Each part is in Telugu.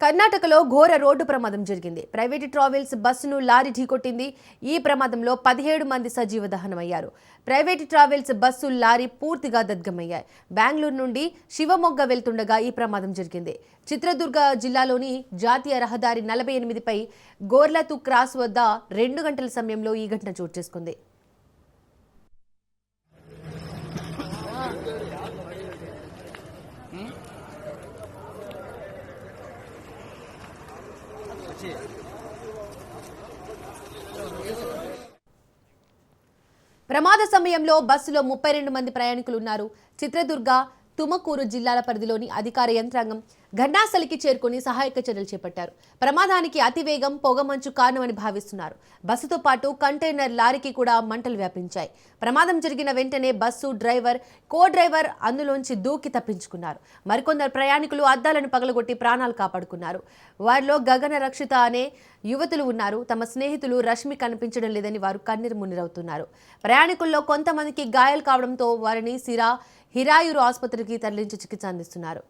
కర్ణాటకలో ఘోర రోడ్డు ప్రమాదం జరిగింది. ప్రైవేట్ ట్రావెల్స్ బస్సును లారీ ఢీకొట్టింది. ఈ ప్రమాదంలో 17 మంది సజీవ దహనమయ్యారు. ప్రైవేట్ ట్రావెల్స్ బస్సు, లారీ పూర్తిగా దగ్ధమయ్యాయి. బెంగళూరు నుండి శివమొగ్గ వెళ్తుండగా ఈ ప్రమాదం జరిగింది. చిత్రదుర్గ జిల్లాలోని జాతీయ రహదారి 48పై గోర్లతు క్రాస్ వద్ద 2 గంటల సమయంలో ఈ ఘటన చోటు చేసుకుంది. ప్రమాద సమయంలో బస్సులో 32 మంది ప్రయాణికులు ఉన్నారు. చిత్రదుర్గ, తుమకూరు జిల్లాల పరిధిలోని అధికార యంత్రాంగం ఘటనాస్థలికి చేరుకుని సహాయక చర్యలు చేపట్టారు. ప్రమాదానికి అతివేగం, పొగమంచు కారణమని భావిస్తున్నారు. బస్సుతో పాటు కంటైనర్ లారీకి కూడా మంటలు వ్యాపించాయి. ప్రమాదం జరిగిన వెంటనే బస్సు డ్రైవర్, కో డ్రైవర్ అందులోంచి దూకి తప్పించుకున్నారు. మరికొందరు ప్రయాణికులు అద్దాలను పగలగొట్టి ప్రాణాలు కాపాడుకున్నారు. వారిలో గగన రక్షిత అనే యువతులు ఉన్నారు. తమ స్నేహితులు రష్మి కనిపించడం లేదని వారు కన్నీరు మున్నీరవుతున్నారు. ప్రయాణికుల్లో కొంతమందికి గాయాలు కావడంతో వారిని హిరాయూరు ఆసుపత్రికి తరలించి చికిత్స అందిస్తున్నారు.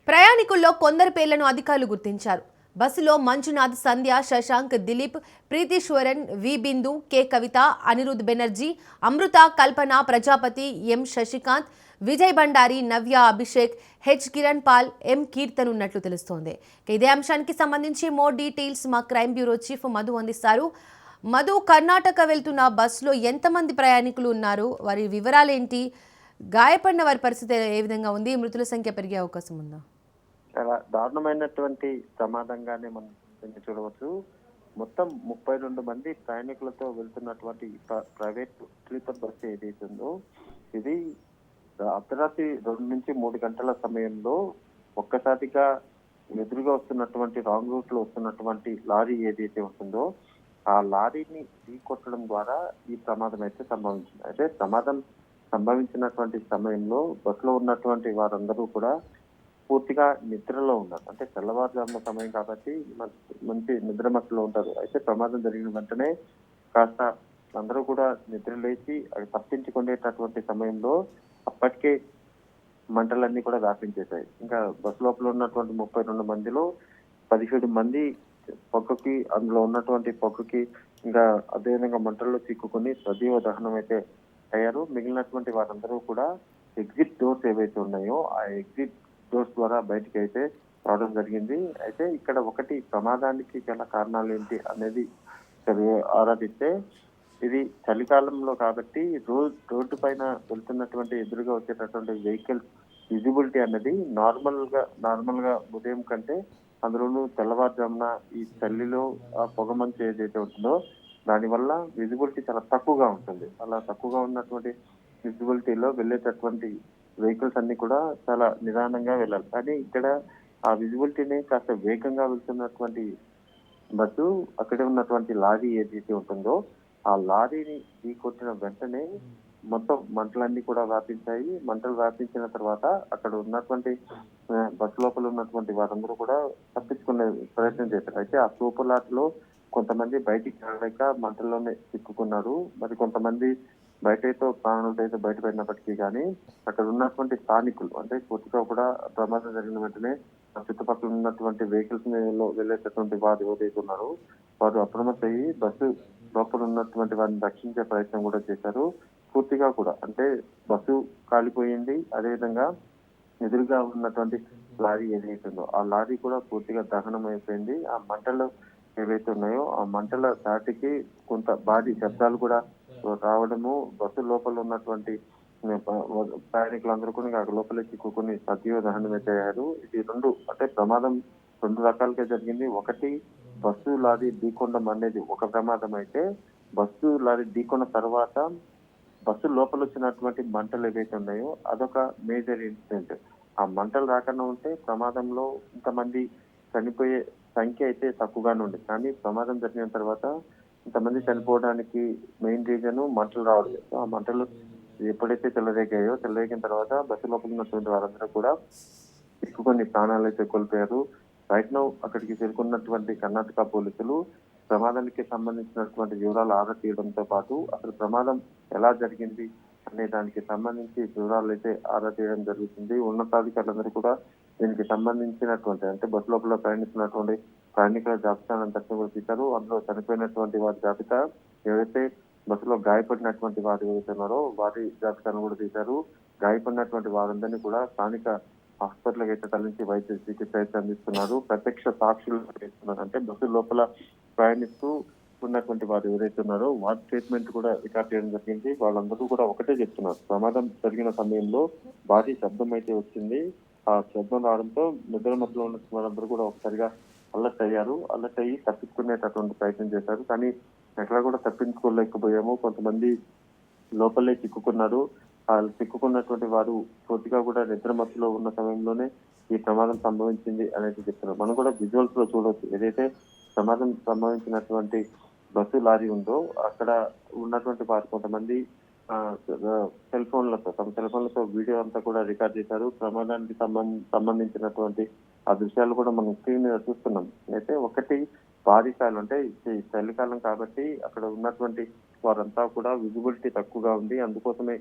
ప్రయాణికుల్లో కొందరి పేర్లను అధికారులు గుర్తించారు. బస్సులో మంజునాథ్, సంధ్య, శశాంక్, దిలీప్, ప్రీతిశ్వరన్, వి బిందు, కె కవిత, అనిరుద్ బెనర్జీ, అమృత, కల్పన, ప్రజాపతి, ఎం శశికాంత్, విజయ్ బండారి, నవ్య, అభిషేక్, హెచ్ కిరణ్ పాల్, ఎం కీర్తన్ ఉన్నట్లు తెలుస్తోంది. ఇదే అంశానికి సంబంధించి మోర్ డీటెయిల్స్ మా క్రైమ్ బ్యూరో చీఫ్ మధు అందిస్తారు. మధు, కర్ణాటక వెళ్తున్న బస్సులో ఎంతమంది ప్రయాణికులు ఉన్నారు? వారి వివరాలేంటి? గాయపడిన వారి పరిస్థితి ఏ విధంగా ఉంది? మృతుల సంఖ్య పెరిగే అవకాశం ఉందా? చాలా దారుణమైనటువంటి ప్రమాదంగానే మనం చూడవచ్చు. మొత్తం 32 మంది ప్రయాణికులతో వెళ్తున్నటువంటి ప్రైవేట్ స్లీపర్ బస్సు ఏదైతే ఉందో ఇది అర్ధరాత్రి 2 నుంచి 3 గంటల సమయంలో ఒక్కసారిగా ఎదురుగా వస్తున్నటువంటి రాంగ్ రూట్ లో వస్తున్నటువంటి లారీ ఏదైతే ఉంటుందో ఆ లారీని ఢీకొట్టడం ద్వారా ఈ ప్రమాదం అయితే సంభవించింది. అయితే ప్రమాదం సంభవించినటువంటి సమయంలో బస్సులో ఉన్నటువంటి వారందరూ కూడా పూర్తిగా నిద్రలో ఉన్నారు. అంటే తెల్లవారుజామున సమయం కాబట్టి మంచి నిద్రమత్తులో ఉంటారు. అయితే ప్రమాదం జరిగిన వెంటనే కాస్త అందరూ కూడా నిద్ర లేచి అవి తప్పించుకునేటటువంటి సమయంలో అప్పటికే మంటలన్నీ కూడా వ్యాపించేశాయి. ఇంకా బస్సు లోపల ఉన్నటువంటి 32 మందిలో 17 మంది పొగకి, అందులో ఉన్నటువంటి పొగకి ఇంకా అదేవిధంగా మంటల్లో చిక్కుకుని సజీవ దహనం అయితే అయ్యారు. మిగిలినటువంటి వారందరూ కూడా ఎగ్జిట్ డోర్స్ ఏవైతే ఉన్నాయో ఆ ఎగ్జిట్ డోర్స్ ద్వారా బయటికి అయితే రావడం జరిగింది. అయితే ఇక్కడ ఒకటి ప్రమాదానికి గల కారణాలు ఏంటి అనేది ఆరాధిస్తే ఇది చలికాలంలో కాబట్టి రోడ్డు పైన వెళ్తున్నటువంటి ఎదురుగా వచ్చేటటువంటి వెహికల్స్ విజిబిలిటీ అనేది నార్మల్ గా ఉదయం కంటే అందులోనూ తెల్లవారుజామున ఈ చలిలో ఆ పొగమంచు ఏదైతే ఉంటుందో దానివల్ల విజిబిలిటీ చాలా తక్కువగా ఉంటుంది. అలా తక్కువగా ఉన్నటువంటి విజిబిలిటీలో వెళ్ళేటటువంటి వెహికల్స్ అన్ని కూడా చాలా నిదానంగా వెళ్ళాలి. కానీ ఇక్కడ ఆ విజిబిలిటీని కాస్త వేగంగా వెళ్తున్నటువంటి బస్సు అక్కడే ఉన్నటువంటి లారీ ఏదైతే ఉంటుందో ఆ లారీని ఢీకొట్టిన వెంటనే మొత్తం మంటలన్నీ కూడా వ్యాపించాయి. మంటలు వ్యాపించిన తర్వాత అక్కడ ఉన్నటువంటి బస్సు లోపల ఉన్నటువంటి వారందరూ కూడా తప్పించుకునే ప్రయత్నం చేశారు. అయితే ఆ సూపర్లాట్లో కొంతమంది బయటికి రాలేక మంటల్లోనే చిక్కుకున్నారు. మరి కొంతమంది బయటతో ప్రాణాలతో బయటపడినప్పటికీ కానీ అక్కడ ఉన్నటువంటి స్థానికులు అంటే పూర్తిగా కూడా ప్రమాదం జరిగిన వెంటనే చుట్టుపక్కల ఉన్నటువంటి వెహికల్స్ లో వెళ్ళేటటువంటి వారు ఎవరైతే ఉన్నారో వారు అప్రమత్తయ్యి బస్సు లోపల ఉన్నటువంటి వారిని రక్షించే ప్రయత్నం కూడా చేశారు. పూర్తిగా కూడా అంటే బస్సు కాలిపోయింది. అదేవిధంగా ఎదురుగా ఉన్నటువంటి లారీ ఏదైతుందో ఆ లారీ కూడా పూర్తిగా దహనం అయిపోయింది. ఆ మంటలు ఏవైతే ఉన్నాయో ఆ మంటల దాటికి కొంత భారీ శబ్దాలు కూడా రావడము, బస్సు లోపల ఉన్నటువంటి ప్రయాణికులందరూ కూడా లోపల చిక్కుకుని సజీవ దహనం అయితే అయ్యారు. ఇది అంటే ప్రమాదం 2 రకాలుగా జరిగింది. ఒకటి బస్సు లారీ ఢీకొనడం అనేది ఒక ప్రమాదం అయితే, బస్సు లారీ ఢీకొన్న తర్వాత బస్సు లోపల వచ్చినటువంటి మంటలు ఏవైతే ఉన్నాయో అదొక మేజర్ ఇన్సిడెంట్. ఆ మంటలు రాకుండా ఉంటే ప్రమాదంలో ఇంతమంది చనిపోయే సంఖ్య అయితే తక్కువగానే ఉంది. కానీ ప్రమాదం జరిగిన తర్వాత ఇంతమంది చనిపోవడానికి మెయిన్ రీజన్ మంటలు రావడం. సో ఆ మంటలు ఎప్పుడైతే చెలరేగిన తర్వాత బస్సు లోపల ఉన్నటువంటి వారందరూ కూడా చిక్కుకొని ప్రాణాలు అయితే కోల్పోయారు. రైట్ నౌ అక్కడికి చేరుకున్నటువంటి కర్ణాటక పోలీసులు ప్రమాదానికి సంబంధించినటువంటి వివరాలు ఆరా తీయడంతో పాటు అసలు ప్రమాదం ఎలా జరిగింది అనే దానికి సంబంధించి వివరాలు అయితే ఆరా తీయడం జరుగుతుంది. ఉన్నతాధికారులందరూ కూడా దీనికి సంబంధించినటువంటి అంటే బస్సు లోపల ప్రయాణిస్తున్నటువంటి ప్రయాణికుల జాబితాను అంతటిని కూడా తీశారు. అందులో చనిపోయినటువంటి వారి జాబితా, ఎవరైతే బస్సులో గాయపడినటువంటి వారు ఎవరైతే ఉన్నారో వారి జాబితాను కూడా తీశారు. గాయపడినటువంటి వారందరినీ కూడా స్థానిక హాస్పిటల్కి అయితే తరలించి వైద్య చికిత్స అయితే అందిస్తున్నారు. ప్రత్యక్ష సాక్షులు చేస్తున్నారు. అంటే బస్సు లోపల ప్రయాణిస్తూ ఉన్నటువంటి వారు ఎవరైతే ఉన్నారో వారి స్టేట్మెంట్ కూడా రికార్డ్ చేయడం జరిగింది. వాళ్ళందరూ కూడా ఒకటే చెప్తున్నారు, ప్రమాదం జరిగిన సమయంలో భారీ శబ్దం అయితే వచ్చింది. ఆ శబ్దం రావడంతో నిద్ర మధ్యలో ఉన్న వారందరూ కూడా ఒకసారిగా అలర్ట్ అయ్యి తప్పించుకునేటటువంటి ప్రయత్నం చేశారు. కానీ ఎక్కడ కూడా తప్పించుకోలేకపోయాము. కొంతమంది లోపలే చిక్కుకున్నారు. చిక్కుకున్నటువంటి వారు పూర్తిగా కూడా నిద్ర మత్తులో ఉన్న సమయంలోనే ఈ ప్రమాదం సంభవించింది అనేది చెప్తున్నారు. మనం కూడా విజువల్స్ లో చూడవచ్చు. ఏదైతే ప్రమాదం సంభవించినటువంటి బస్సు లారీ ఉందో అక్కడ ఉన్నటువంటి వారు కొంతమంది తమ సెల్ ఫోన్లతో వీడియో అంతా కూడా రికార్డ్ చేశారు. ప్రమాదానికి సంబంధించినటువంటి ఆ దృశ్యాలు కూడా మనం స్క్రీన్ మీద చూస్తున్నాం. అయితే ఒకటి భారీ కాలం అంటే చలికాలం కాబట్టి అక్కడ ఉన్నటువంటి వారంతా కూడా విజిబిలిటీ తక్కువగా ఉంది. అందుకోసమే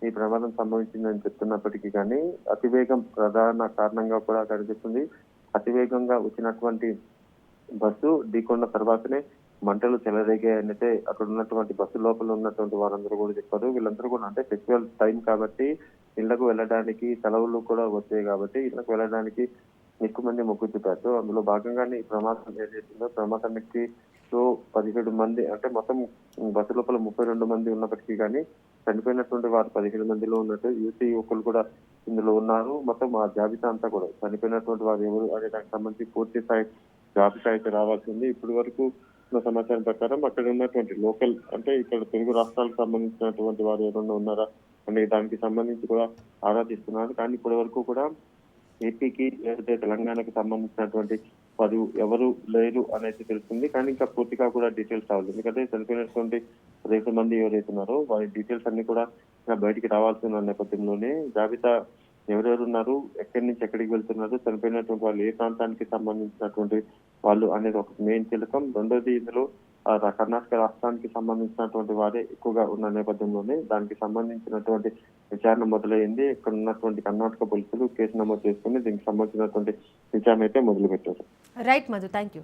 ఈ ప్రమాదం సంభవించిందని చెప్తున్నప్పటికీ కానీ అతివేగం ప్రధాన కారణంగా కూడా కనిపిస్తుంది. అతివేగంగా వచ్చినటువంటి బస్సు ఢీకొన్న తర్వాతనే మంటలు చెలరేగాయనైతే అక్కడ ఉన్నటువంటి బస్సు లోపల ఉన్నటువంటి వారందరూ కూడా చెప్పారు. వీళ్ళందరూ కూడా అంటే ఫెస్టివల్ టైం కాబట్టి ఇళ్లకు వెళ్ళడానికి సెలవులు కూడా వచ్చాయి కాబట్టి ఇళ్లకు వెళ్ళడానికి ఎక్కువ మంది మొగ్గు చూపారు. అందులో భాగంగానే ఈ ప్రమాదం ఏదైతుందో ప్రమాదానికి 17 మంది అంటే మొత్తం బస్సు లోపల 32 మంది ఉన్నప్పటికీ కానీ చనిపోయినటువంటి వారు 17 మందిలో ఉన్నట్టు యువకులు కూడా ఇందులో ఉన్నారు. మొత్తం ఆ జాబితా అంతా కూడా చనిపోయినటువంటి వారు ఎవరు అనే దానికి సంబంధించి పూర్తి స్థాయి జాబితా అయితే రావాల్సి ఉంది. ఇప్పటి వరకు ఉన్న సమాచారం ప్రకారం అక్కడ ఉన్నటువంటి లోకల్ అంటే ఇక్కడ తెలుగు రాష్ట్రాలకు సంబంధించినటువంటి వారు ఎవరైనా ఉన్నారా అనే దానికి సంబంధించి కూడా ఆరా తీస్తున్నారు. కానీ ఇప్పటి వరకు కూడా ఏపీకి లేకపోతే తెలంగాణకి సంబంధించినటువంటి వారు ఎవరు లేరు అనేది తెలుస్తుంది. కానీ ఇంకా పూర్తిగా కూడా డీటెయిల్స్ రావాలి. ఎందుకంటే చనిపోయినటువంటి 10 మంది ఎవరైతే ఉన్నారో వారి డీటెయిల్స్ అన్ని కూడా బయటికి రావాల్సిన నేపథ్యంలోనే జాబితా ఎవరెవరు ఉన్నారు, ఎక్కడి నుంచి ఎక్కడికి వెళ్తున్నారు, చనిపోయినటువంటి వాళ్ళు ఏ ప్రాంతానికి సంబంధించినటువంటి వాళ్ళు అనేది ఒక మెయిన్ కీలకం. రెండోది ఇందులో కర్ణాటక రాష్ట్రానికి సంబంధించినటువంటి వారే ఎక్కువగా ఉన్న నేపథ్యంలోనే దానికి సంబంధించినటువంటి విచారణ మొదలైంది. ఇక్కడ ఉన్నటువంటి కర్ణాటక పోలీసులు కేసు నమోదు చేసుకుని దీనికి సంబంధించినటువంటి విచారణ అయితే మొదలు పెట్టారు. Right Madhu, thank you.